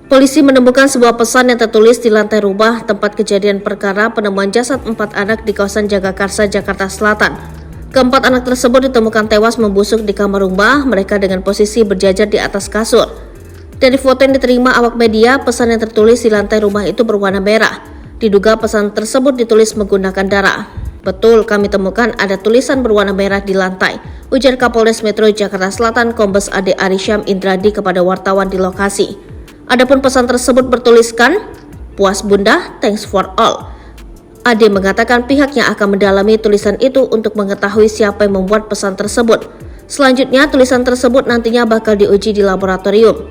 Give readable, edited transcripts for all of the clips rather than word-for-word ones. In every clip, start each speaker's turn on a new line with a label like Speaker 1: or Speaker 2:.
Speaker 1: Polisi menemukan sebuah pesan yang tertulis di lantai rumah tempat kejadian perkara penemuan jasad 4 anak di kawasan Jagakarsa, Jakarta Selatan. Keempat anak tersebut ditemukan tewas membusuk di kamar rumah mereka dengan posisi berjajar di atas kasur. Dari foto yang diterima awak media, pesan yang tertulis di lantai rumah itu berwarna merah. Diduga pesan tersebut ditulis menggunakan darah. Betul, kami temukan ada tulisan berwarna merah di lantai, ujar Kapolres Metro Jakarta Selatan Kombes Ade Arysyam Indradi kepada wartawan di lokasi. Adapun pesan tersebut bertuliskan, "Puas Bunda, thanks for all." Ade mengatakan pihaknya akan mendalami tulisan itu untuk mengetahui siapa yang membuat pesan tersebut. Selanjutnya, tulisan tersebut nantinya bakal diuji di laboratorium.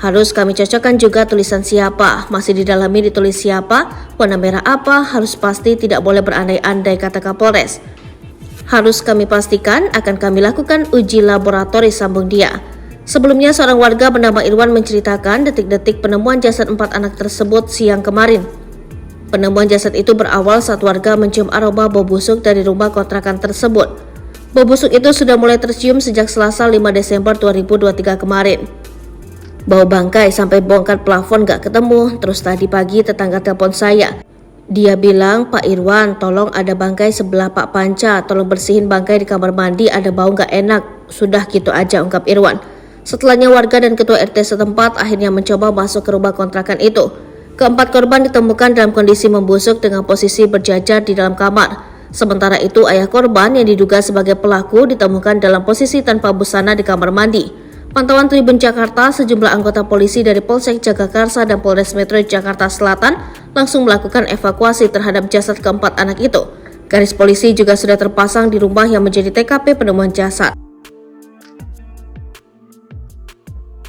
Speaker 1: Harus kami cocokkan juga tulisan siapa, masih didalami ditulis siapa, warna merah apa, harus pasti tidak boleh berandai-andai, kata Kapolres. Harus kami pastikan akan kami lakukan uji laboratori, sambung dia. Sebelumnya seorang warga bernama Irwan menceritakan detik-detik penemuan jasad 4 anak tersebut siang kemarin. Penemuan jasad itu berawal saat warga mencium aroma bau busuk dari rumah kontrakan tersebut. Bau busuk itu sudah mulai tercium sejak Selasa 5 Desember 2023 kemarin. Bau bangkai sampai bongkar plafon gak ketemu, terus tadi pagi tetangga telepon saya. Dia bilang, "Pak Irwan, tolong ada bangkai sebelah Pak Panca, tolong bersihin bangkai di kamar mandi, ada bau gak enak." Sudah gitu aja, ungkap Irwan. Setelahnya warga dan ketua RT setempat akhirnya mencoba masuk ke rumah kontrakan itu. Keempat korban ditemukan dalam kondisi membusuk dengan posisi berjajar di dalam kamar. Sementara itu ayah korban yang diduga sebagai pelaku ditemukan dalam posisi tanpa busana di kamar mandi. Pantauan Tribun Jakarta, sejumlah anggota polisi dari Polsek Jagakarsa dan Polres Metro Jakarta Selatan langsung melakukan evakuasi terhadap jasad keempat anak itu. Garis polisi juga sudah terpasang di rumah yang menjadi TKP penemuan jasad.